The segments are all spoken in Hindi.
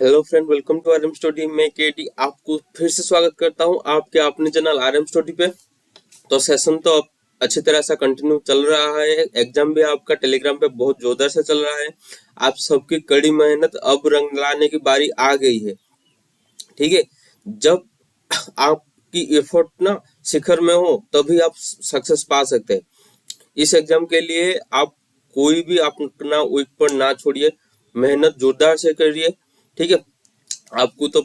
Hello friend, welcome to RM study. मैं केटी आपको फिर से स्वागत करता हूं आपके अपने चैनल आरएम स्टडी पे। तो सेशन तो अब अच्छी तरह से कंटिन्यू चल रहा है। एग्जाम भी आपका टेलीग्राम पे बहुत जोरदार से चल रहा है। आप सबकी कड़ी मेहनत अब रंग लाने की बारी आ गई है। ठीक है, जब आपकी एफर्ट ना शिखर में हो तभी आप सक्सेस पा सकते हैं। इस एग्जाम के लिए आप कोई भी अपना वीक पॉइंट ना छोड़िए, मेहनत जोरदार से करिए। ठीक है, आपको तो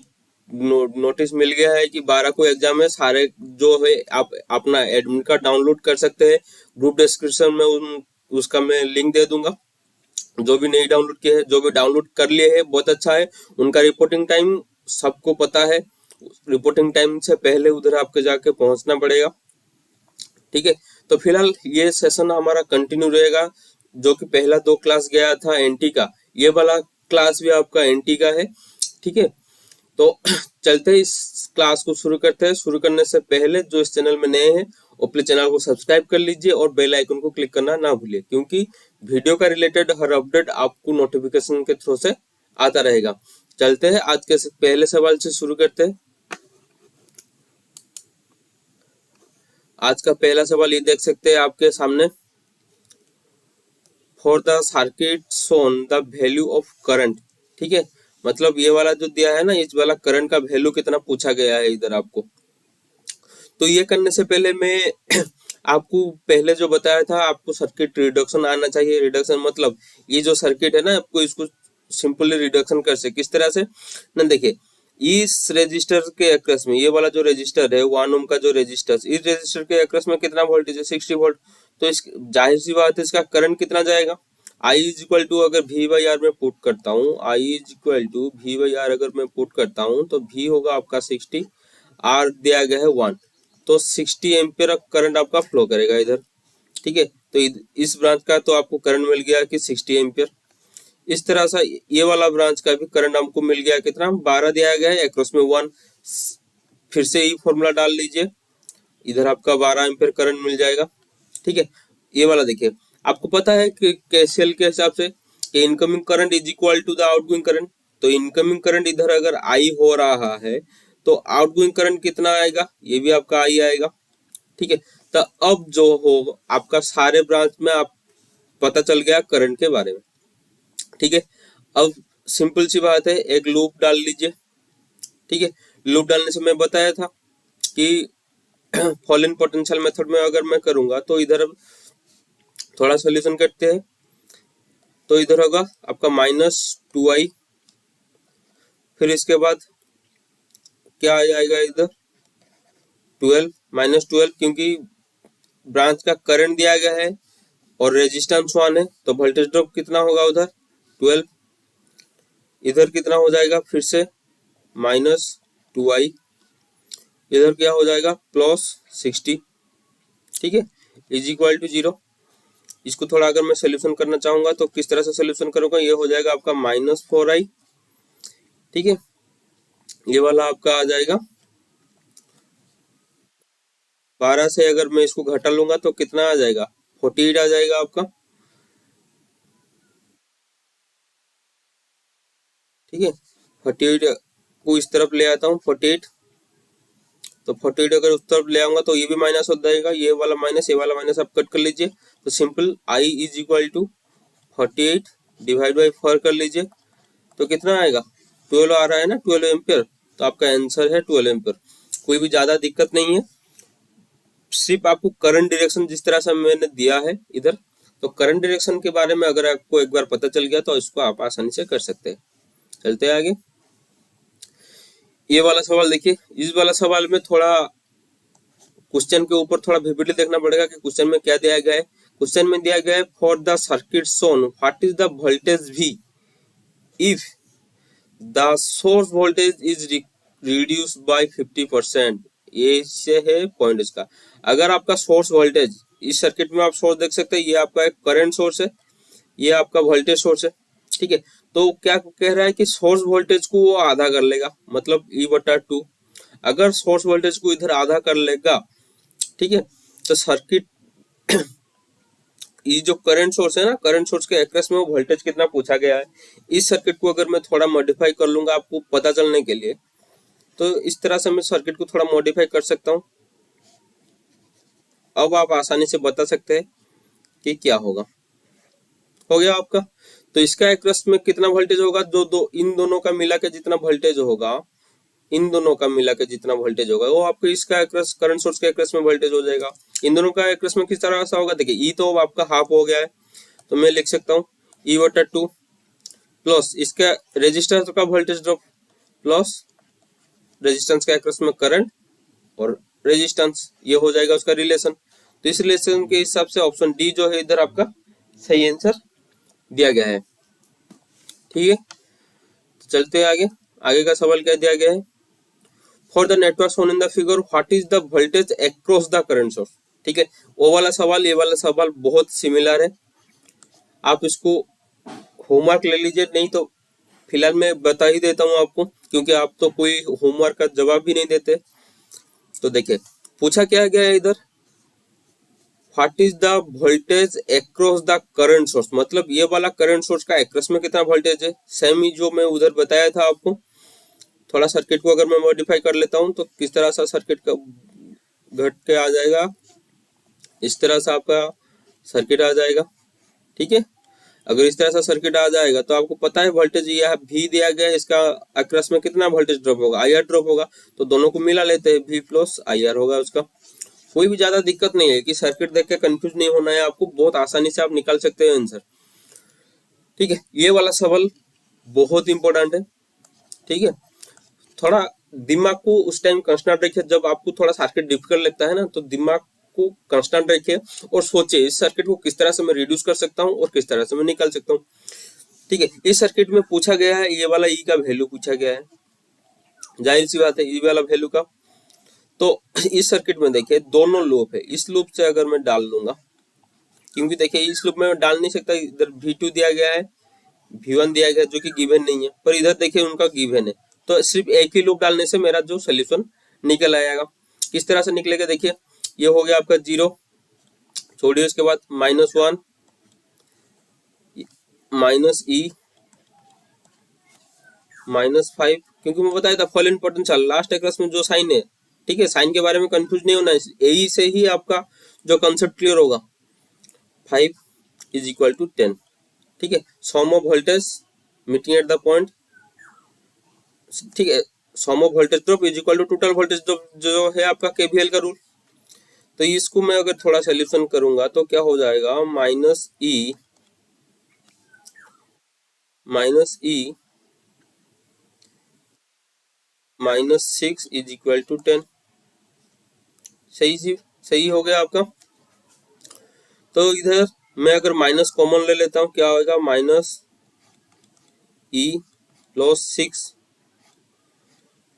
नोटिस मिल गया है कि 12 को एग्जाम है। सारे जो है आप अपना एडमिट कार्ड डाउनलोड कर सकते हैं। ग्रुप डिस्क्रिप्शन में उसका मैं लिंक दे दूंगा। जो भी नहीं डाउनलोड किए हैं, जो भी डाउनलोड कर लिए हैं बहुत अच्छा है। उनका रिपोर्टिंग टाइम सबको पता है। रिपोर्टिंग टाइम से पहले उधर आपके जाके पहुंचना पड़ेगा। ठीक है, तो फिलहाल ये सेशन हमारा कंटिन्यू रहेगा। जो कि पहला 2 क्लास गया था एनटी का, ये वाला क्लास भी आपका एनटी का है। ठीक है, तो चलते ही इस क्लास को शुरू करते हैं। शुरू करने से पहले जो इस चैनल में नए हैं वो प्लीज चैनल को सब्सक्राइब कर लीजिए और बेल आइकन को क्लिक करना ना भूलिए, क्योंकि वीडियो का रिलेटेड हर अपडेट आपको नोटिफिकेशन के थ्रू से आता रहेगा। चलते हैं आज के पहले सवाल से शुरू करते हैं। आज का पहला सवाल ये देख सकते हैं आपके सामने। For the circuit shown the value of current. ठीक है, मतलब ये वाला जो दिया है ना, इस वाला करंट का वैल्यू कितना पूछा गया है इधर आपको। तो ये करने से पहले मैं आपको पहले जो बताया था, आपको सर्किट रिडक्शन आना चाहिए। रिडक्शन मतलब ये जो सर्किट है ना, आपको इसको सिंपली रिडक्शन कर से किस तरह से ना, देखिए इस रेजिस्टर के अक्रॉस में, ये वाला जो रेजिस्टर है 1 ओम का जो रेजिस्टर, इस रेजिस्टर के अक्रॉस में कितना वोल्टेज है 60 वोल्ट। तो इस जाहिर सी बात है इसका करंट कितना जाएगा। आई इज इक्वल टू, अगर वी बाई आर में पुट करता हूँ, I is equal to V by R अगर मैं पुट करता हूँ तो वी होगा आपका 60, आर दिया गया है 1, तो 60 एम्पियर करंट आपका फ्लो करेगा इधर। ठीक है, तो इस ब्रांच का तो आपको करंट मिल गया कि 60 एम्पियर। इस तरह से ये वाला ब्रांच का भी करंट हमको मिल गया कितना, 12 दिया गया है, अक्रॉस में 1। फिर से ही फॉर्मूला डाल लीजिए, इधर आपका 12 एम्पियर करंट मिल जाएगा। ठीक है, ये वाला देखिए, आपको पता है कि केसीएल के हिसाब से कि incoming current is equal to the outgoing current. तो इनकमिंग करंट इधर अगर आई हो रहा है तो आउटगोइंग करंट कितना आएगा, ये भी आपका आई आएगा। ठीक है, तो अब जो हो आपका सारे ब्रांच में आप पता चल गया करंट के बारे में। ठीक है, अब सिंपल सी बात है, एक लूप डाल लीजिए। ठीक है, लूप डालने से मैं बताया था कि फॉलोइंग पोटेंशियल मेथड में अगर मैं करूंगा तो इधर थोड़ा सोल्यूशन करते हैं। तो इधर होगा आपका -2i, फिर इसके बाद क्या आ जाएगा इधर 12, -12, क्योंकि ब्रांच का करंट दिया गया है और रेजिस्टेंस 1 है, तो वोल्टेज ड्रॉप कितना होगा उधर 12। इधर कितना हो जाएगा फिर से -2i, इधर क्या हो जाएगा +60। ठीक है, इज इक्वल टू 0। इसको थोड़ा अगर मैं सोल्यूशन करना चाहूंगा तो किस तरह से सोल्यूशन करूंगा, ये हो जाएगा आपका -4i। ठीक है, ये वाला आपका आ जाएगा 12 से, अगर मैं इसको घटा लूंगा तो कितना आ जाएगा 48 आ जाएगा आपका। ठीक है, 48 को इस तरफ ले आता हूँ 48, तो 48 अगर उस तरफ ले आऊंगा तो ये भी माइनस हो जाएगा, ये वाला माइनस, ये वाला माइनस आप कट कर लीजिए। तो simple I is equal to 48 divide by 4 कर लीजिए, तो कितना आएगा 12 आ रहा है ना, 12 एम्पियर। तो आपका आंसर है 12 एम्पियर। कोई भी ज्यादा दिक्कत नहीं है, सिर्फ आपको करंट डायरेक्शन जिस तरह से मैंने दिया है इधर, तो करंट डायरेक्शन के बारे में अगर आपको एक बार पता चल गया तो इसको आप आसानी से कर सकते हैं। चलते हैं आगे। ये वाला सवाल देखिए, इस वाला सवाल में थोड़ा क्वेश्चन के ऊपर थोड़ा विविडली देखना पड़ेगा कि क्वेश्चन में क्या दिया गया है। क्वेश्चन में दिया गया है for the circuit shown what is the voltage V if the source voltage is reduce by 50%। ये इससे है पॉइंट इसका। अगर आपका सोर्स वोल्टेज, इस सर्किट में आप सोर्स देख सकते हैं, ये आपका एक करंट सोर्स है, ये आपका वोल्टेज सोर्स है। ठीक है, तो क्या कह रहा है कि सोर्स वोल्टेज को वो आधा कर लेगा, मतलब E/2। अगर सोर्स वोल्टेज को इधर आधा कर लेगा, ठीक है, तो सर्किट ये जो करंट सोर्स है ना, करंट सोर्स के अक्रॉस में वो वोल्टेज कितना पूछा गया है। इस सर्किट को अगर मैं थोड़ा मॉडिफाई कर लूंगा आपको पता चलने के लिए, तो इस तरह से मैं सर्किट को थोड़ा मॉडिफाई कर सकता हूँ। अब आप आसानी से बता सकते हैं कि क्या होगा। हो गया आपका। तो इसका अक्रॉस में कितना वोल्टेज होगा, जो दो इन दोनों का मिला के जितना वोल्टेज होगा, इन दोनों का मिला के जितना वोल्टेज होगा वो आपको इसका अक्रॉस, करंट सोर्स के अक्रॉस में वोल्टेज हो जाएगा। इन दोनों का अक्रॉस में किस तरह से होगा, देखिए ई तो आपका हाफ हो गया है, तो मैं लिख सकता हूँ E/2 प्लस इसका रेजिस्टेंस का वोल्टेज ड्रॉप प्लस रेजिस्टेंस के अक्रॉस में करंट और रेजिस्टेंस, ये हो जाएगा उसका रिलेशन। तो इस रिलेशन के हिसाब से ऑप्शन डी जो है इधर आपका सही आंसर दिया गया है। ठीक है, तो चलते हैं आगे। आगे का सवाल क्या दिया गया है, for the network shown in the figure what is the voltage across the current source. ठीक है, वो वाला सवाल ये वाला सवाल बहुत सिमिलर है, आप इसको होमवर्क ले लीजिए, नहीं तो फिलहाल मैं बता ही देता हूँ आपको, क्योंकि आप तो कोई होमवर्क का जवाब भी नहीं देते। तो देखिए पूछा क्या गया है इधर, what is the voltage across the current source, मतलब ये वाला करंट सोर्स का अक्रॉस में कितना वोल्टेज है। सेम ही जो मैं उधर बताया था आपको। थोड़ा सर्किट को अगर मैं मॉडिफाई कर लेता हूँ तो किस तरह से सर्किट का घट के आ जाएगा, इस तरह से आपका सर्किट आ जाएगा। ठीक है, अगर इस तरह से सर्किट आ जाएगा तो आपको पता है वोल्टेज यह भी दिया गया है, इसका अक्रॉस में कितना वोल्टेज ड्रॉप होगा, IR ड्रॉप होगा। तो दोनों को मिला लेते हैं, V प्लस IR होगा उसका। कोई भी ज्यादा दिक्कत नहीं है कि सर्किट देख के कंफ्यूज नहीं होना है आपको, बहुत आसानी से आप निकाल सकते हैं आंसर। ठीक है, ये वाला सवाल बहुत इंपॉर्टेंट है। ठीक है, थोड़ा दिमाग को उस टाइम कंस्टेंट रखिए, जब आपको थोड़ा सर्किट डिफिकल्ट लगता है ना, तो दिमाग को कंस्टेंट रखिए और सोचिए इस सर्किट को किस तरह से मैं रिड्यूस कर सकता हूँ और किस तरह से मैं निकाल सकता हूँ। ठीक है, इस सर्किट में पूछा गया है ये वाला ई का वैल्यू पूछा गया है, जाहिर सी बात है ई वाला वैल्यू का। तो इस सर्किट में देखिए दोनों लूप है, इस लूप से अगर मैं डाल दूंगा, क्योंकि देखिए इस लूप में मैं डाल नहीं सकता, इधर V2 दिया गया है, V1 दिया गया है जो कि गिवन नहीं है, पर इधर देखिए उनका गिवन है। तो सिर्फ एक ही लूप डालने से मेरा जो सोल्यूशन निकल आएगा। किस तरह से निकलेगा, देखिए ये हो गया आपका 0, छोड़िए उसके बाद -1 -E -5, क्योंकि मैं बताया था फॉलोइंग पोटेंशियल लास्ट अक्रॉस में जो साइन है। ठीक है, साइन के बारे में कंफ्यूज नहीं होना है, यही से ही आपका जो कंसेप्ट क्लियर होगा। 5 = 10। ठीक है, sum of voltage meeting at the point, ठीक है, sum of voltage drop = total voltage drop जो है आपका KVL का रूल। तो इसको मैं अगर थोड़ा सोल्यूशन करूंगा तो क्या हो जाएगा, -E -6 = 10। सही हो गया आपका। तो इधर मैं अगर माइनस कॉमन ले लेता हूँ, क्या होगा, -E + 6।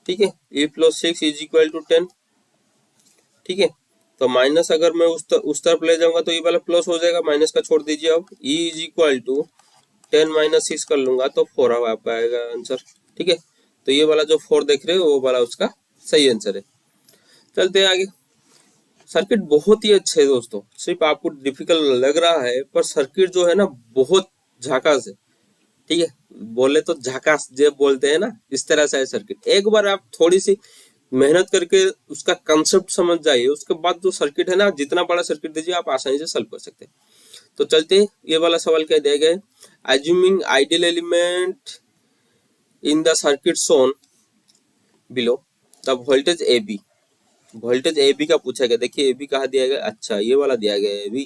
ठीक है, E + 6 = 10। ठीक है, तो माइनस अगर मैं उस तरफ ले जाऊंगा तो ये वाला प्लस हो जाएगा, माइनस का छोड़ दीजिए। अब E = 10 - 6 कर लूंगा तो 4 आपका आएगा आंसर। ठीक है, तो ये वाला जो 4 देख रहे हो वो वाला उसका सही आंसर है। चलते हैं आगे। सर्किट बहुत ही अच्छे है दोस्तों, सिर्फ आपको डिफिकल्ट लग रहा है, पर सर्किट जो है ना बहुत झकास है। ठीक है, बोले तो झकास जो बोलते हैं ना, इस तरह से है सर्किट। एक बार आप थोड़ी सी मेहनत करके उसका कंसेप्ट समझ जाइए, उसके बाद जो सर्किट है ना, जितना बड़ा सर्किट दीजिए आप आसानी से सॉल्व कर सकते हैं। तो चलते, ये वाला सवाल क्या दिया गया है, assuming ideal element in the circuit shown below the voltage AB। Voltage AB का पूछा गया, देखिए AB कहाँ दिया गया, अच्छा ये वाला दिया गया है AB।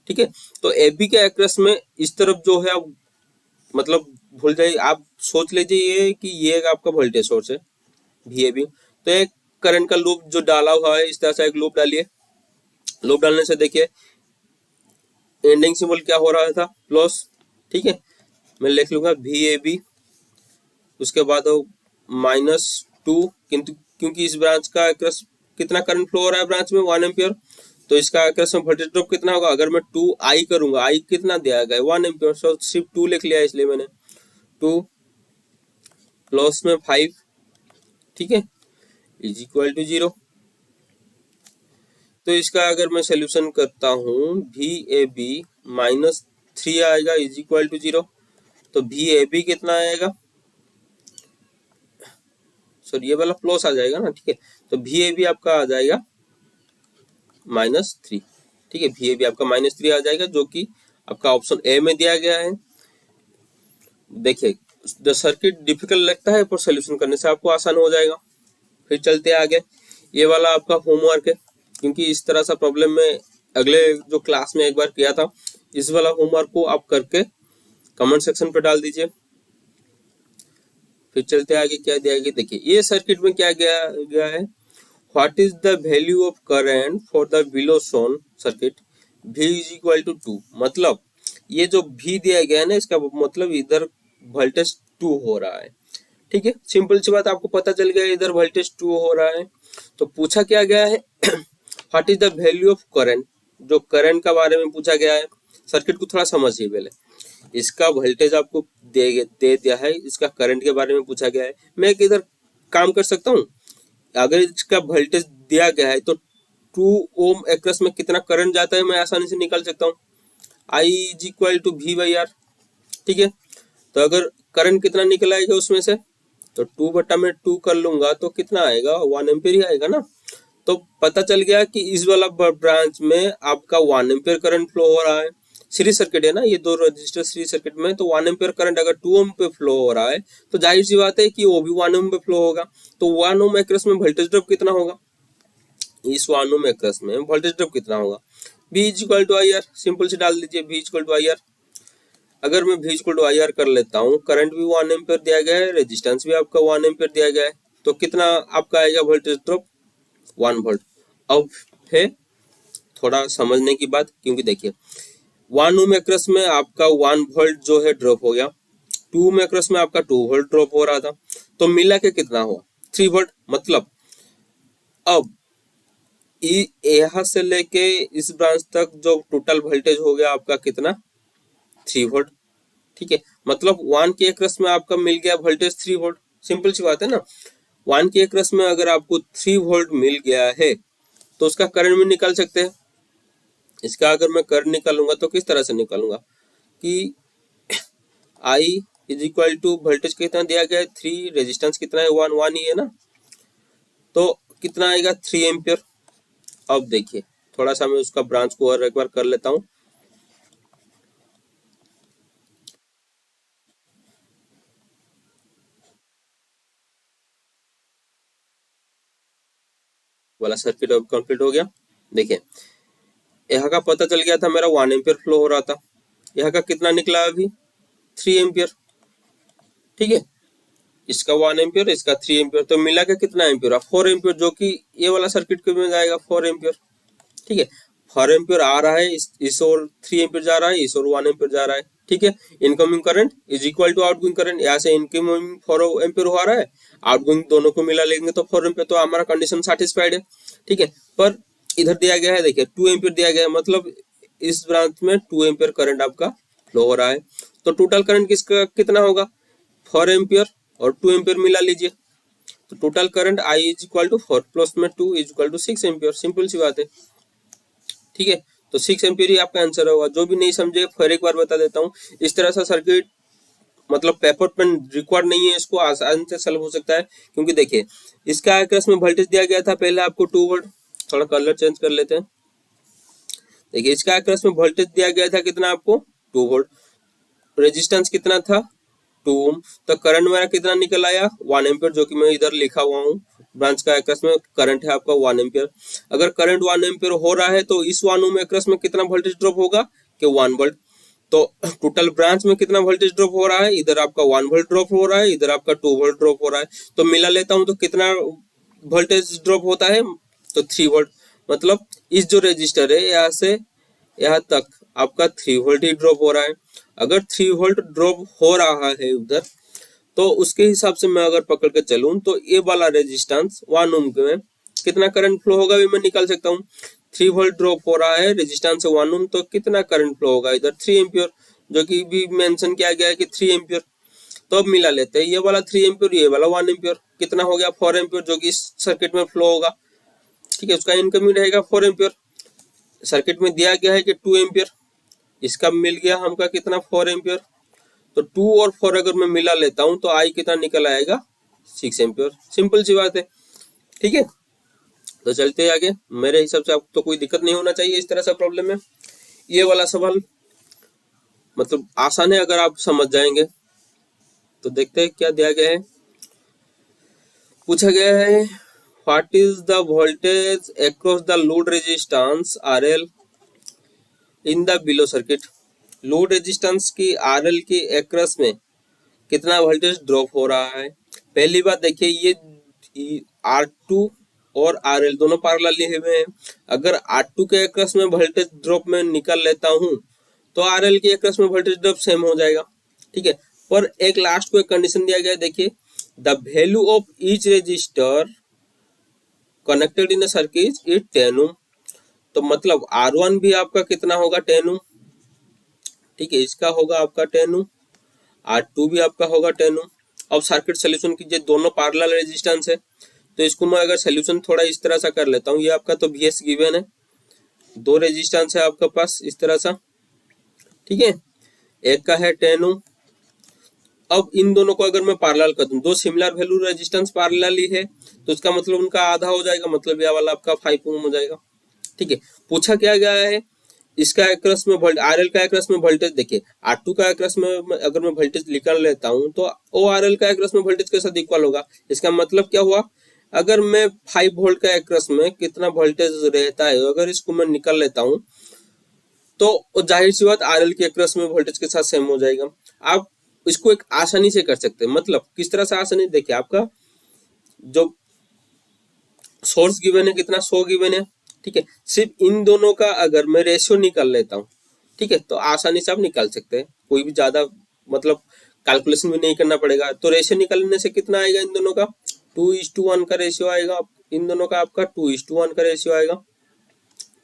ठीक है, तो AB के अक्रॉस में इस तरफ जो है आप मतलब भूल जाइए, आप सोच लीजिए ये कि ये आपका वोल्टेज सोर्स है VAB। तो एक करंट का लूप जो डाला हुआ है, इस तरह से एक लूप डालिए। लूप डालने से देखिए एंडिंग सिंबल क्या हो रहा था, प्लस। ठीक है, मैं लिख लूंगा VAB, उसके बाद -2, किंतु क्योंकि इस ब्रांच का अक्रॉस कितना करंट फ्लो हो रहा है ब्रांच में 1 एम्पियर, तो इसका अक्रॉस में वोल्टेज ड्रॉप कितना होगा, अगर मैं 2I करूंगा, I कितना दिया गया है 1 एम्पियर, सो सिर्फ 2 लिख लिया इसलिए मैंने 2 प्लस में 5। ठीक है, = 0। तो इसका अगर मैं सोल्यूशन करता हूँ VAB -3 आएगा इज इक्वल टू 0। तो VAB कितना आएगा, सॉरी ये वाला प्लस आ जाएगा ना, ठीक है। तो VAB आपका आ जाएगा -3, ठीक है। VAB आपका -3 आ जाएगा, जो कि आपका ऑप्शन ए में दिया गया है। देखिए द सर्किट डिफिकल्ट लगता है पर सोल्यूशन करने से आपको आसान हो जाएगा। फिर चलते आगे, ये वाला आपका होमवर्क है, क्योंकि इस तरह सा प्रॉब्लम में अगले जो क्लास में एक बार किया था, इस वाला होमवर्क को आप करके कमेंट सेक्शन पे डाल दीजिए। फिर चलते आगे, क्या दिया गया देखिए, ये सर्किट में क्या गया है, what is the value of current for the below shown circuit, V is equal to 2। मतलब ये जो V दिया गया है ना, इसका मतलब इधर वोल्टेज 2 हो रहा है, ठीक है। सिंपल सी बात, आपको पता चल गया इधर वोल्टेज 2 हो रहा है। तो पूछा क्या गया है, what is the value of current, जो करंट का बारे में पूछा गया है। सर्किट को थोड़ा समझिए पहले, इसका वोल्टेज आपको दे दिया है, इसका करंट के बारे में पूछा गया है। मैं इधर काम कर सकता हूँ, अगर इसका वोल्टेज दिया गया है तो 2 ओम एक्रोस में कितना करंट जाता है मैं आसानी से निकाल सकता हूँ, I is equal to V/R, ठीक है। तो अगर करंट कितना निकल आएगा उसमें से, तो 2/2 कर लूंगा तो कितना आएगा, 1 एम्पियर ही आएगा ना। तो पता चल गया कि इस वाला ब्रांच में आपका 1 एम्पियर करंट फ्लो हो रहा है। सीरीज सर्किट है ना, ये दो रजिस्टर सीरीज सर्किट में, तो 1 एम्पियर करंट अगर 2 ओम पे फ्लो हो रहा है तो जाहिर सी बात है कि वो भी 1 ओम पे फ्लो होगा। तो 1 ओम एक्रोस में वोल्टेज ड्रॉप कितना होगा, इस 1 ओम एक्रोस में वोल्टेज ड्रॉप कितना होगा, V is equal to IR, simple से डाल दीजिए V is equal to IR। अगर मैं V is equal to IR कर लेता हूँ, करंट भी 1 एम्पियर दिया गया है, रेजिस्टेंस भी आपका 1 एम्पियर दिया गया है, तो कितना आपका आएगा वोल्टेज ड्रॉप, 1 वोल्ट। अब है थोड़ा समझने की बात, क्योंकि देखिए 1 ओम एक्रोस में आपका 1 वोल्ट जो है ड्रॉप हो गया, 2 ओम एक्रोस में आपका 2 वोल्ट ड्रॉप हो रहा था, तो मिला के कितना हुआ, 3 वोल्ट। मतलब अब यहाँ से लेके इस ब्रांच तक जो टोटल वोल्टेज हो गया आपका कितना, 3 वोल्ट, ठीक है। मतलब 1 के एक्रोस में आपका मिल गया वोल्टेज 3 वोल्ट, सिंपल सी बात है ना। 1 के एक्रोस में अगर आपको 3 वोल्ट मिल गया है तो उसका करंट भी निकाल सकते हैं। इसका अगर मैं करंट निकालूंगा तो किस तरह से निकालूंगा कि I is equal to voltage कितना दिया गया है 3, रेजिस्टेंस कितना है 1 ही है ना, तो कितना आएगा 3 एम्पियर। अब देखिए थोड़ा सा मैं उसका ब्रांच को और एक बार कर लेता हूँ। वाला सर्किट अब कंप्लीट हो गया। देखिए यहाँ का पता चल गया था मेरा 1 एम्पियर फ्लो हो रहा था, यहाँ का कितना निकला अभी 3 एम्पियर, ठीक है। इसका 1 एम्पियर, इसका 3 एम्पियर, तो मिला के कितना एम्पियर, 4 एम्पियर, जो कि ये वाला सर्किट के में जाएगा 4 एम्पियर, ठीक है। 4 एम्पियर आ रहा है, इस और 3 एम्पियर जा रहा है, इस और 1 एम्पियर जा रहा है, ठीक है। Incoming current is equal to outgoing current, यहाँ से इनकमिंग 4 एम्पियर हो रहा है, आउटगोइंग दोनों को मिला लेंगे तो 4 एम्पियर, तो हमारा कंडीशन सेटिस्फाइड है, ठीक है। पर इधर दिया गया है, देखिए 2 एम्पियर दिया गया है, मतलब इस ब्रांच में 2 एम्पियर करंट आपका फ्लो हो रहा है। तो टोटल करंट किसका कितना होगा, 4 एम्पियर और 2 एम्पियर मिला लीजिए, तो total current I is equal to 4 plus में 2 is equal to 6 ampere, simple सी बात है, ठीक है। तो 6 एम्पियर ही आपका आंसर होगा। जो भी नहीं समझे फिर एक बार बता देता हूँ, इस तरह से सर्किट मतलब पेपर पेन रिक्वायर्ड नहीं है, इसको आसान से सॉल्व हो सकता है। क्योंकि देखिए इसका एक्रोस में वोल्टेज दिया गया था पहले आपको 2 वोल्ट, थोड़ा कलर चेंज कर लेते हैं। देखिए इसका एक्रोस में वोल्टेज दिया गया था कितना आपको 2 वोल्ट, रेजिस्टेंस कितना था 2 ओम, तो करंट मेरा कितना निकल आया 1 एम्पियर, जो कि मैं इधर लिखा हुआ हूँ। ब्रांच का एक्रोस में करंट है आपका 1 एम्पियर। अगर करंट 1 एम्पियर हो रहा है तो इस 1 ओम एक्रोस में कितना वोल्टेज ड्रॉप होगा कि 1 वोल्ट। तो टोटल ब्रांच में कितना वोल्टेज ड्रॉप हो रहा है, इधर आपका 1 वोल्ट ड्रॉप हो रहा है, इधर आपका 2 वोल्ट ड्रॉप हो रहा है, तो मिला लेता हूँ तो कितना वोल्टेज ड्रॉप होता है, तो 3 वोल्ट। मतलब इस जो रजिस्टर है यहाँ से यहाँ तक आपका 3 वोल्ट ही ड्रॉप हो रहा है। अगर 3 वोल्ट ड्रॉप हो रहा है उधर, तो उसके हिसाब से मैं अगर पकड़ के चलूं तो ये वाला रेजिस्टेंस 1 ओम में कितना करंट फ्लो होगा भी मैं निकाल सकता हूँ। 3 वोल्ट ड्रॉप हो रहा है रेजिस्टेंस से 1 ओम, तो कितना करंट फ्लो होगा इधर 3 एम्पियर, जो कि भी मेंशन किया गया है कि 3 एम्पियर। तो अब मिला लेते हैं, ये वाला 3 एम्पियर, ये वाला 1 एम्पियर, कितना हो गया 4 एम्पियर, जो कि इस सर्किट में फ्लो होगा। ठीक है, उसका इनकमिंग रहेगा 4 एम्पियर। सर्किट में दिया गया है कि 2 एम्पियर, इसका मिल गया हमका कितना 4 एम्पियर। तो 2 और 4 अगर मैं मिला लेता हूं तो आई कितना निकल आएगा 6 एम्पियर। सिंपल सी बात है, ठीक है। तो चलते हैं आगे। मेरे हिसाब से आपको तो कोई दिक्कत नहीं होना चाहिए इस तरह से प्रॉब्लम में। ये वाला सवाल मतलब आसान है अगर आप समझ जाएंगे। तो देखते हैं क्या दिया गया है। पूछा गया है what is the voltage across the load resistance RL in the below circuit. Load resistance की आरएल के अक्रॉस में कितना वोल्टेज ड्रॉप हो रहा है। पहली बात देखिए, ये R2 और RL दोनों पैरेलल लिए हुए हैं। अगर R2 के अक्रॉस में वोल्टेज ड्रॉप में निकाल लेता हूं तो RL के अक्रॉस में वोल्टेज ड्रॉप सेम हो जाएगा, ठीक है। पर एक लास्ट को एक कंडीशन दिया गया है, देखिए the value of each resistor connected in circuit is 10 ओम। तो मतलब R1 भी आपका कितना होगा 10 ओम, ठीक है, इसका होगा आपका 10 ओम, R2 भी आपका होगा 10 ओम। अब सर्किट सोल्यूशन कीजिए, दोनों पैरेलल रेजिस्टेंस है तो इसको मैं अगर सोल्यूशन थोड़ा इस तरह सा कर लेता हूँ। ये आपका तो VS गिवन है, 2 रेजिस्टेंस है आपके पास इस तरह सा, ठीक है, एक का है 10 ओम। अब इन दोनों को अगर मैं पैरेलल कर दूं, दो सिमिलर वैल्यू रेजिस्टेंस पैरेलल ही है तो इसका मतलब उनका आधा हो जाएगा, मतलब यह वाला आपका 5 ओम हो जाएगा, ठीक है। पूछा क्या गया है इसका अक्रॉस में वोल्टेज, RL का अक्रॉस में वोल्टेज, देखिए R2 का अक्रॉस में अगर मैं वोल्टेज निकाल लेता हूं तो वो RL का अक्रॉस में वोल्टेज के साथ इक्वल होगा। इसका मतलब क्या हुआ, अगर मैं 5 वोल्ट का अक्रॉस में कितना वोल्टेज रहता है अगर इसको मैं निकाल लेता हूं तो जाहिर सी बात RL के अक्रॉस में वोल्टेज के साथ सेम हो जाएगा। आप इसको एक आसानी से कर सकते हैं। मतलब किस तरह से आसानी, देखिए आपका जो सोर्स गिवन है कितना 100 गिवन है, ठीक है। सिर्फ इन दोनों का अगर मैं रेशियो निकाल लेता हूँ, ठीक है, तो आसानी से आप निकाल सकते हैं, कोई भी ज्यादा मतलब कैलकुलेशन भी नहीं करना पड़ेगा। तो रेशियो निकालने से कितना आएगा इन दोनों का 2:1 का रेशियो आएगा, इन दोनों का आपका 2:1 का रेशियो आएगा,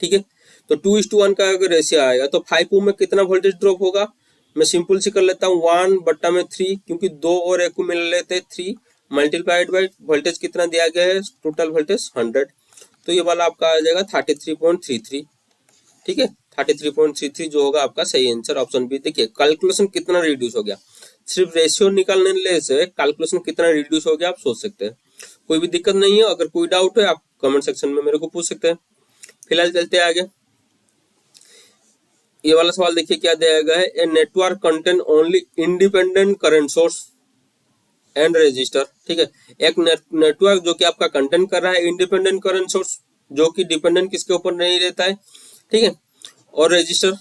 ठीक है। तो 2:1 का अगर रेशियो आएगा तो 5 ओम में कितना वोल्टेज ड्रॉप होगा, मैं सिंपल से कर लेता हूँ 1/3, क्योंकि 2 और 1 को मिला लेते हैं 3 मल्टीप्लाइड बाई वोल्टेज कितना दिया गया है टोटल वोल्टेज 100, तो ये वाला आपका आ जाएगा 33.33, ठीक है, 33.33 जो होगा आपका सही आंसर ऑप्शन बी। देखिए कैलकुलेशन कितना रिड्यूस हो गया, सिर्फ रेशियो निकालने से कैलकुलेशन कितना रिड्यूस हो गया आप सोच सकते हैं। कोई भी दिक्कत नहीं है, अगर कोई डाउट है आप कमेंट सेक्शन में मेरे को पूछ सकते हैं। फिलहाल चलते हैं आगे। ये वाला सवाल देखिए क्या दिया गया है, a network contain only independent current source and resistor, ठीक है। एक नेटवर्क जो कि आपका कंटेंट कर रहा है इंडिपेंडेंट करंट सोर्स जो कि डिपेंडेंट किसके ऊपर नहीं रहता है, ठीक है, और register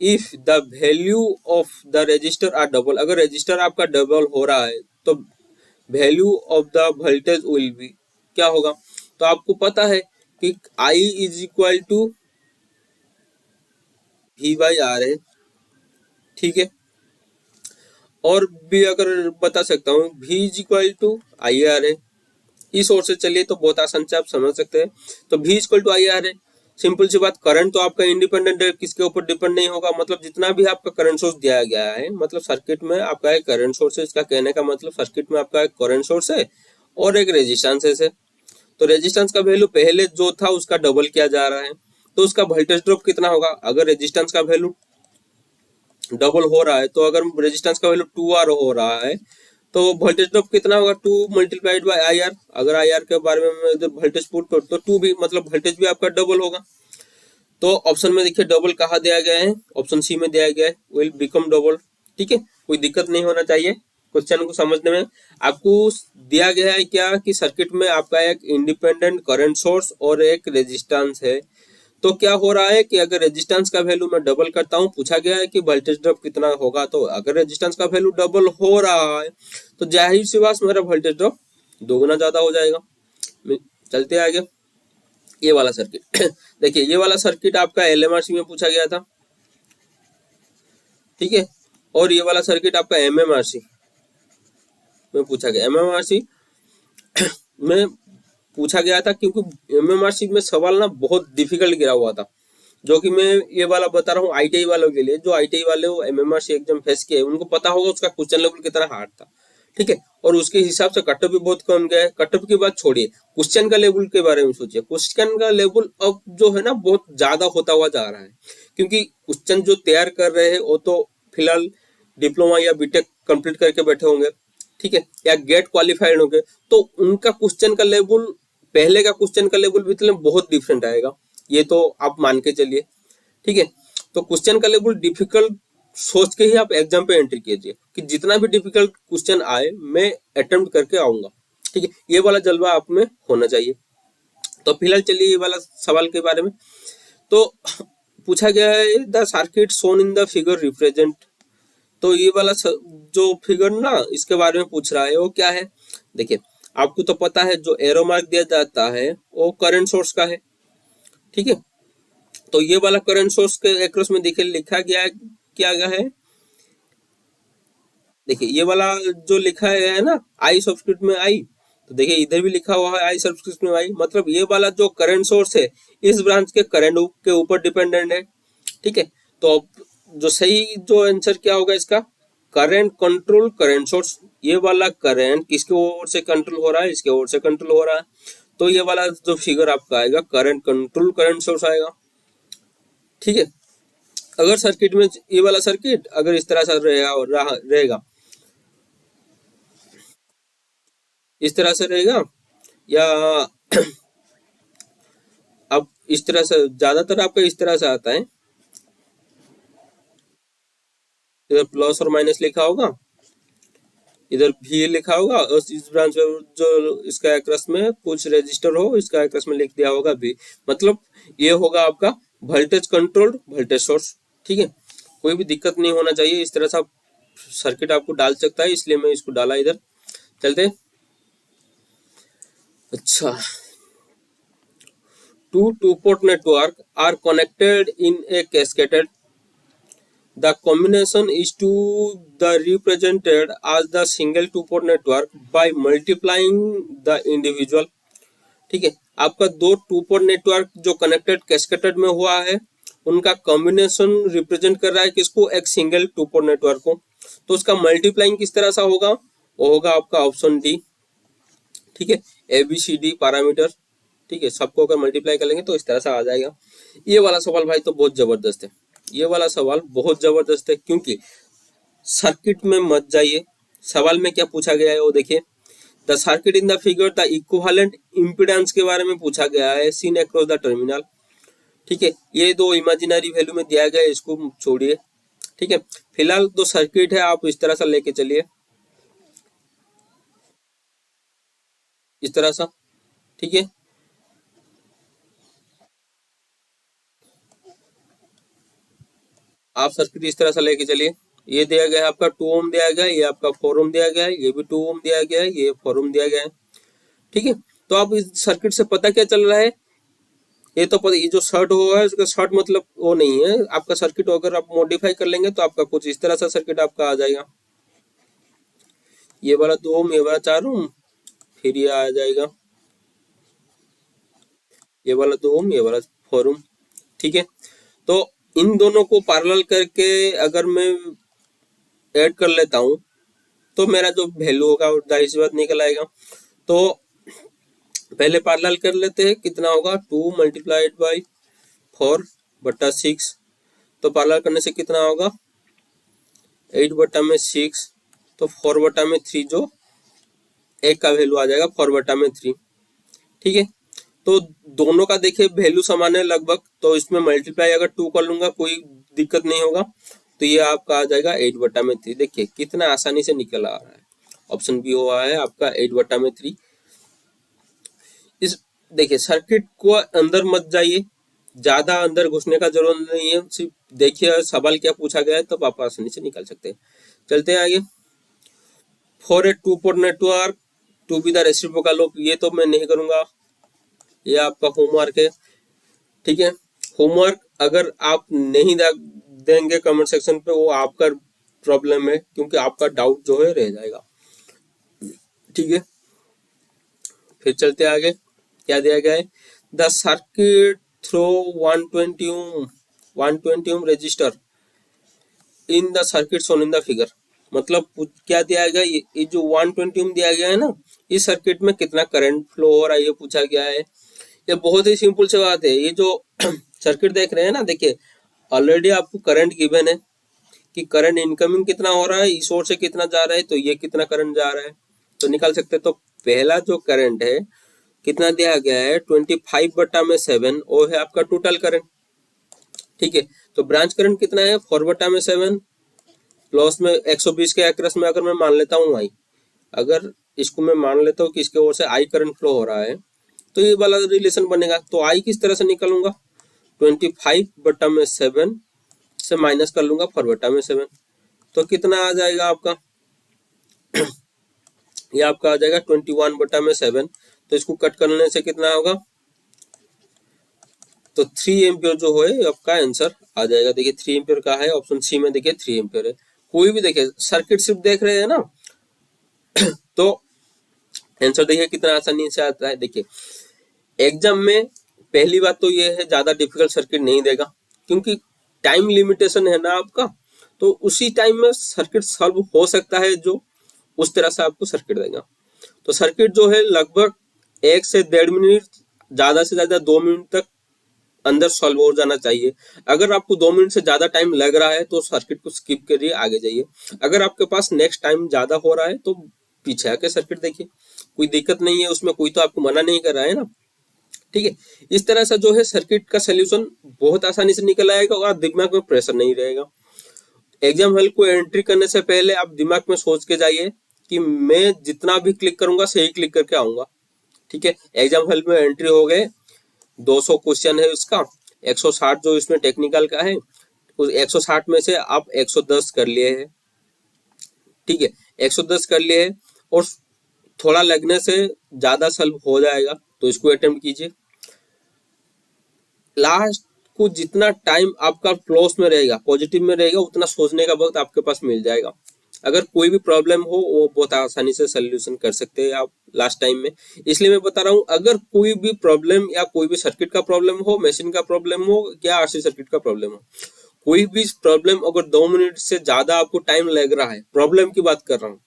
if the value of the register are double, अगर रजिस्टर आपका डबल हो रहा है तो value of the voltage will be क्या होगा। तो आपको पता है कि I is equal to V/R है, ठीक है, और भी अगर बता सकता हूँ V is equal to IR है। इस ओर से चलिए तो बहुत आसान से आप समझ सकते हैं। तो V इक्वल टू IR है, सिंपल सी बात। करंट तो आपका इंडिपेंडेंट है, किसके ऊपर डिपेंड नहीं होगा, मतलब जितना भी आपका करंट सोर्स दिया गया है, मतलब सर्किट में आपका एक करंट सोर्स है, इसका कहने का मतलब सर्किट में आपका एक करंट सोर्स है और एक रेजिस्टेंस है। तो रेजिस्टेंस का वैल्यू पहले जो था उसका डबल किया जा रहा है, तो उसका वोल्टेज ड्रॉप कितना होगा। अगर रेजिस्टेंस का वैल्यू डबल हो रहा है तो अगर रेजिस्टेंस का वैल्यू 2R हो रहा है तो वोल्टेज ड्रॉप कितना होगा 2 मल्टीप्लाइड बाय IR। अगर IR के बारे में मैं इधर वोल्टेज पुट कर तो 2 भी मतलब वोल्टेज भी आपका डबल होगा। तो ऑप्शन में देखिए डबल कहाँ दिया गया है, ऑप्शन सी में दिया गया है, विल बिकम डबल, ठीक है। कोई दिक्कत नहीं होना चाहिए क्वेश्चन को समझने में। आपको दिया गया है क्या कि सर्किट में आपका एक इंडिपेंडेंट करंट सोर्स और एक रेजिस्टेंस है। तो क्या हो रहा है कि अगर रेजिस्टेंस का वैल्यू मैं डबल करता हूं, पूछा गया है कि वोल्टेज ड्रॉप कितना होगा, तो अगर रेजिस्टेंस का वैल्यू डबल हो रहा है तो जाहिर सी बात मेरा वोल्टेज ड्रॉप दोगुना ज्यादा हो जाएगा। चलते आगे। ये वाला सर्किट देखिए, ये वाला सर्किट आपका LMRC में पूछा गया था, ठीक है, और ये वाला सर्किट आपका MMRC में पूछा गया। MMRC में पूछा गया था क्योंकि MMRC में सवाल ना बहुत डिफिकल्ट गिरा हुआ था, जो कि मैं ये वाला बता रहा हूँ ITI वालों के लिए। जो ITI वाले MMRC एग्जाम फेस किए उनको पता होगा उसका क्वेश्चन लेवल कितना हार्ड था, ठीक है। और उसके हिसाब से कटऑफ भी बहुत कम गया है। कटऑफ की बात छोड़िए, क्वेश्चन का लेवल के बारे में सोचिए। क्वेश्चन का लेवल अब जो है ना बहुत ज्यादा होता हुआ जा रहा है, क्योंकि क्वेश्चन जो तैयार कर रहे हैं वो तो फिलहाल डिप्लोमा या बीटेक कंप्लीट करके बैठे होंगे, ठीक है, या गेट क्वालिफाइड होंगे, तो उनका क्वेश्चन का लेवल पहले का क्वेश्चन का लेवल मतलब बहुत डिफरेंट आएगा, ये तो आप मान के चलिए, ठीक है। तो क्वेश्चन का लेवल डिफिकल्ट सोच के ही आप एग्जाम पे एंट्री कीजिए कि जितना भी डिफिकल्ट क्वेश्चन आए मैं अटेम्प्ट करके आऊंगा, ठीक है। ये वाला जज्बा आप में होना चाहिए। तो फिलहाल चलिए ये वाला सवाल के बारे में। तो पूछा गया है the circuit shown in the figure represent. तो ये वाला जो फिगर ना इसके बारे में पूछ रहा है वो क्या है। देखिए आपको तो पता है जो एरो मार्क दिया जाता है वो करंट सोर्स का है, ठीक है। तो ये वाला करंट सोर्स के एक्रॉस में देखिए लिखा गया क्या गया है, देखिए ये वाला जो लिखा है ना आई सब्सक्रिप्ट में आई, तो देखिए इधर भी लिखा हुआ है आई सब्सक्रिप्ट में आई, मतलब ये वाला जो करंट सोर्स है इस ब्रांच के करंट के ऊपर डिपेंडेंट है, ठीक है। तो अब जो सही जो आंसर क्या होगा इसका, करंट कंट्रोल करंट सोर्स। ये वाला करंट किसके ओर से कंट्रोल हो रहा है, इसके ओर से कंट्रोल हो रहा है, तो ये वाला जो फिगर आपका आएगा करंट कंट्रोल करंट सोर्स आएगा, ठीक है। अगर सर्किट में ये वाला सर्किट अगर इस तरह से रहेगा इस तरह से रहेगा, या अब इस तरह से ज्यादातर आपका इस तरह से आता है, इधर प्लस और माइनस लिखा होगा, इधर भी लिखा होगा, और इस ब्रांच में जो इसका एक्रस में कुछ रजिस्टर हो इसका एक्रस में लिख दिया होगा भी, मतलब ये होगा आपका वोल्टेज कंट्रोल्ड वोल्टेज सोर्स, ठीक है। कोई भी दिक्कत नहीं होना चाहिए, इस तरह से आप सर्किट आपको डाल सकता है, इसलिए मैं इसको डाला इधर। चलते अच्छा, two port network are connected in a cascaded. The combination is to the represented as the single two port network by multiplying the individual, ठीक है। आपका दो टू पोर्ट नेटवर्क जो कनेक्टेड कैस्केटेड में हुआ है उनका कॉम्बिनेशन रिप्रेजेंट कर रहा है किसको, एक सिंगल टू पोर्ट नेटवर्क को। तो उसका मल्टीप्लाइंग किस तरह से होगा, वो होगा आपका ऑप्शन डी, ठीक है। ABCD पैरामीटर, ठीक है, सबको अगर मल्टीप्लाई कर लेंगे तो इस तरह से आ जाएगा। ये वाला सवाल भाई तो बहुत जबरदस्त है, ये वाला सवाल बहुत जबरदस्त है, क्योंकि सर्किट में मत जाइए, सवाल में क्या पूछा गया है वो देखिए। The circuit in the figure the equivalent impedance के बारे में पूछा गया है सीन अक्रॉस द टर्मिनल, ठीक है। ये दो इमेजिनरी वैल्यू में दिया गया है, इसको छोड़िए, ठीक है। फिलहाल तो सर्किट है आप इस तरह से लेके चलिए, इस तरह सा, ठीक है। आप सर्किट इस तरह से लेके चलिए, ये दिया गया है आपका 2 ओम दिया गया है, ये आपका 4 ओम दिया गया है, ये भी 2 ओम दिया गया है, ये 4 ओम दिया गया है, ठीक है। तो आप इस सर्किट से पता क्या चल रहा है, ये तो पता, ये जो शॉर्ट हुआ है उसका शॉर्ट मतलब वो नहीं है आपका सर्किट, अगर आप मॉडिफाई कर लेंगे तो आपका कुछ इस तरह सा सर्किट आपका आ जाएगा, ये वाला 2 ओम, ये वाला 4 ओम, फिर ये आ जाएगा ये वाला 2 ओम, ये वाला 4 ओम, ठीक है। तो इन दोनों को पैरेलल करके अगर मैं ऐड कर लेता हूं तो मेरा जो वैल्यू होगा वो जाहिर सी बात निकल आएगा। तो पहले पैरेलल कर लेते हैं, कितना होगा 2 मल्टीप्लाइड बाई 4/6, तो पैरेलल करने से कितना होगा 8/6, तो 4/3 जो एक का वैल्यू आ जाएगा 4/3, ठीक है। तो दोनों का देखिए वैल्यू समान है लगभग, तो इसमें मल्टीप्लाई अगर 2 कर लूंगा कोई दिक्कत नहीं होगा, तो ये आपका आ जाएगा 8/3। देखिए कितना आसानी से निकल आ रहा है, ऑप्शन बी हुआ है आपका 8/3। इस देखिए सर्किट को अंदर मत जाइए, ज्यादा अंदर घुसने का जरूरत नहीं है, सिर्फ देखिए सवाल क्या पूछा गया है तब आप आसानी से निकल सकते हैं। चलते हैं आगे। For a two port network to be the reciprocal of, ये तो मैं नहीं करूंगा, ये आपका होमवर्क है, ठीक है। होमवर्क अगर आप नहीं देंगे कमेंट सेक्शन पे वो आपका प्रॉब्लम है, क्योंकि आपका डाउट जो है रह जाएगा, ठीक है। फिर चलते आगे, क्या दिया गया है, the circuit through 120 ohm register in the circuit shown in the figure, मतलब क्या दिया गया, ये जो 120 ओम दिया गया है ना, इस सर्किट में कितना करंट फ्लो हो रहा है ये पूछा गया है। ये बहुत ही सिंपल सी बात है। ये जो सर्किट देख रहे हैं ना, देखिए ऑलरेडी आपको करंट गिवन है कि करंट इनकमिंग कितना हो रहा है, इस ओर से कितना जा रहा है, तो ये कितना करंट जा रहा है तो निकाल सकते हैं। तो पहला जो करंट है कितना दिया गया है, 25/7, वो है आपका टोटल करंट। ठीक है, तो ब्रांच करंट कितना है, 4/7 प्लस में 120 के अक्रॉस में अगर मैं मान लेता हूँ आई, अगर इसको मैं मान लेता हूँ कि इसके ओर से आई करंट फ्लो हो रहा है, तो ये वाला रिलेशन बनेगा। तो आई किस तरह से निकालूंगा, 25/7 से माइनस कर लूंगा 4/7, तो कितना आ जाएगा आपका, ये आपका आ जाएगा 21/7। तो इसको कट करने से कितना होगा, तो 3 एम्पियर जो है आपका आंसर आ जाएगा। देखिए 3 एम्पियर का है, ऑप्शन सी में देखिए 3 एम्पियर है। कोई भी देखिए सर्किट सिर्फ देख रहे हैं ना तो आंसर देखिए कितना आसानी से आता है। देखिए एग्जाम में पहली बात तो ये है, ज्यादा डिफिकल्ट सर्किट नहीं देगा क्योंकि टाइम लिमिटेशन है ना आपका, तो उसी टाइम में सर्किट सॉल्व हो सकता है, जो उस तरह से आपको सर्किट देगा। तो सर्किट जो है लगभग 1 से 1.5 मिनट, ज्यादा से ज्यादा 2 मिनट तक अंदर सॉल्व हो जाना चाहिए। अगर आपको 2 मिनट से ज्यादा टाइम लग रहा है तो सर्किट को स्किप करिए, आगे जाइए। अगर आपके पास नेक्स्ट टाइम ज्यादा हो रहा है तो पीछे आके सर्किट देखिए, कोई दिक्कत नहीं है उसमें, कोई तो आपको मना नहीं कर रहा है ना। ठीक है, इस तरह से जो है सर्किट का सोल्यूशन बहुत आसानी से निकल आएगा और दिमाग में प्रेशर नहीं रहेगा। एग्जाम हॉल को एंट्री करने से पहले आप दिमाग में सोच के जाइए कि मैं जितना भी क्लिक करूंगा सही क्लिक करके आऊंगा। ठीक है, एग्जाम हॉल में एंट्री हो गए, 200 क्वेश्चन है उसका, 160 जो इसमें टेक्निकल का है, उस 160 में से आप 110 कर लिए हैं। ठीक है, 110 कर लिए हैं और थोड़ा लगने से ज्यादा सॉल्व हो जाएगा, तो इसको अटेम्प्ट कीजिए। लास्ट को जितना टाइम आपका प्लस में रहेगा, पॉजिटिव में रहेगा, उतना सोचने का वक्त आपके पास मिल जाएगा। अगर कोई भी प्रॉब्लम हो वो बहुत आसानी से सोल्यूशन कर सकते हैं आप लास्ट टाइम में। इसलिए मैं बता रहा हूँ, अगर कोई भी प्रॉब्लम या कोई भी सर्किट का प्रॉब्लम हो, मशीन का प्रॉब्लम हो या आरसी सर्किट का प्रॉब्लम हो, कोई भी प्रॉब्लम अगर 2 मिनट से ज्यादा आपको टाइम लग रहा है, प्रॉब्लम की बात कर रहा हूँ,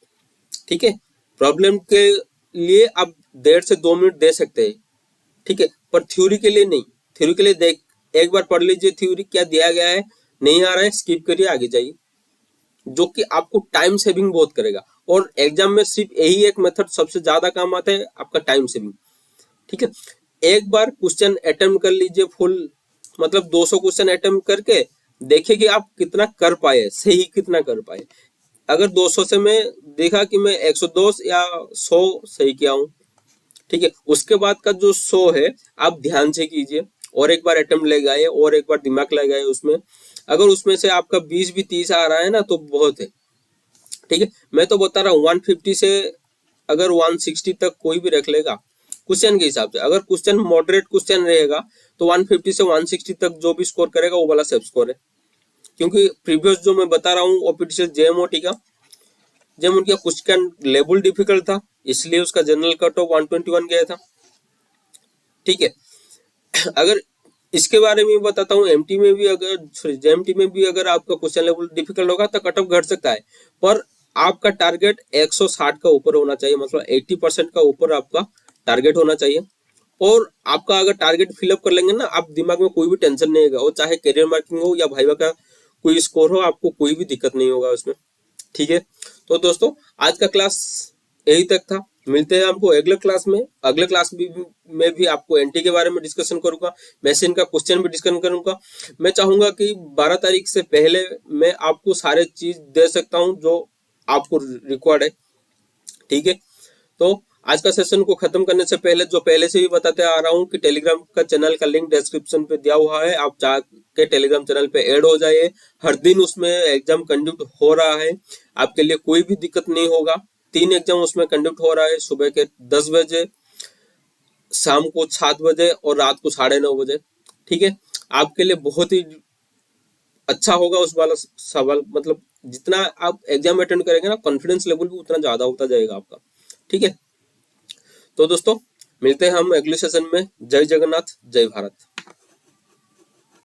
ठीक है, प्रॉब्लम के लिए आप 1.5 से 2 मिनट दे सकते हैं। ठीक है, पर थ्योरी के लिए नहीं। थ्योरी के लिए देख एक बार पढ़ लीजिए थ्योरी क्या दिया गया है, नहीं आ रहा है स्किप करिए, आगे जाइए, जो कि आपको टाइम सेविंग बहुत करेगा। और एग्जाम में सिर्फ यही एक मेथड सबसे ज्यादा काम आता है, आपका टाइम सेविंग। ठीक है, एक बार क्वेश्चन अटेम्प्ट कर लीजिए फुल, मतलब 200 क्वेश्चन अटेम्प्ट करके देखिए कि आप कितना कर पाए, सही कितना कर पाए। अगर 200 से मैं देखा कि मैं 110 या 100 सही किया हूँ, ठीक है, उसके बाद का जो 100 है आप ध्यान से कीजिए, और एक बार अटेम्प्ट ले गए और एक बार दिमाग लगाए उसमें। अगर उसमें से आपका 20 भी 30 आ रहा है ना तो बहुत है। ठीक है, मैं तो बता रहा हूँ 150 से अगर 160 तक कोई भी रख लेगा क्वेश्चन के हिसाब से, अगर क्वेश्चन मॉडरेट क्वेश्चन रहेगा तो 150 से 160 तक जो भी स्कोर करेगा वो वाला सेफ स्कोर है। क्योंकि प्रीवियस जो मैं बता रहा हूँ ओपीटीसीएल जेएमओटी का, जेएमओटी का क्वेश्चन लेवल डिफिकल्ट था, इसलिए उसका जनरल कट ऑफ 121 गया था। ठीक है, अगर इसके बारे में बताता हूँ, एमटी में भी अगर जेएमटी में भी अगर आपका क्वेश्चन लेवल डिफिकल्ट होगा तो कट ऑफ घट सकता है, पर आपका टारगेट 160 का ऊपर होना चाहिए, मतलब 80% का ऊपर आपका टारगेट होना चाहिए। और आपका अगर टारगेट फिलअप कर लेंगे ना, आप दिमाग में कोई भी टेंशन नहीं होगा, वो चाहे करियर मार्किंग हो या भाईवा का कोई स्कोर हो, आपको कोई भी दिक्कत नहीं होगा उसमें। ठीक है, तो दोस्तों आज का क्लास यही तक था, मिलते हैं आपको अगले क्लास में। अगले क्लास में भी आपको एनटी के बारे में डिस्कशन करूंगा, मशीन का क्वेश्चन भी डिस्कशन करूंगा। मैं चाहूंगा कि 12 तारीख से पहले मैं आपको सारे चीज दे सकता हूं जो आपको रिक्वायर्ड है। ठीक है, तो आज का सेशन को खत्म करने से पहले जो पहले से भी बताते आ रहा हूँ कि टेलीग्राम का चैनल का लिंक डिस्क्रिप्शन पे दिया हुआ है, आप जाके टेलीग्राम चैनल पे ऐड हो जाइए। हर दिन उसमें एग्जाम कंडक्ट हो रहा है, आपके लिए कोई भी दिक्कत नहीं होगा। 3 एग्जाम उसमें कंडक्ट हो रहा है, सुबह के 10 बजे, शाम को 7 बजे और रात को 9:30 बजे। ठीक है, आपके लिए बहुत ही अच्छा होगा उस वाला सवाल, मतलब जितना आप एग्जाम अटेंड करेंगे ना, कॉन्फिडेंस लेवल भी उतना ज्यादा होता जाएगा आपका। ठीक है, तो दोस्तों मिलते हैं हम अगले सेशन में। जय जगन्नाथ, जय भारत।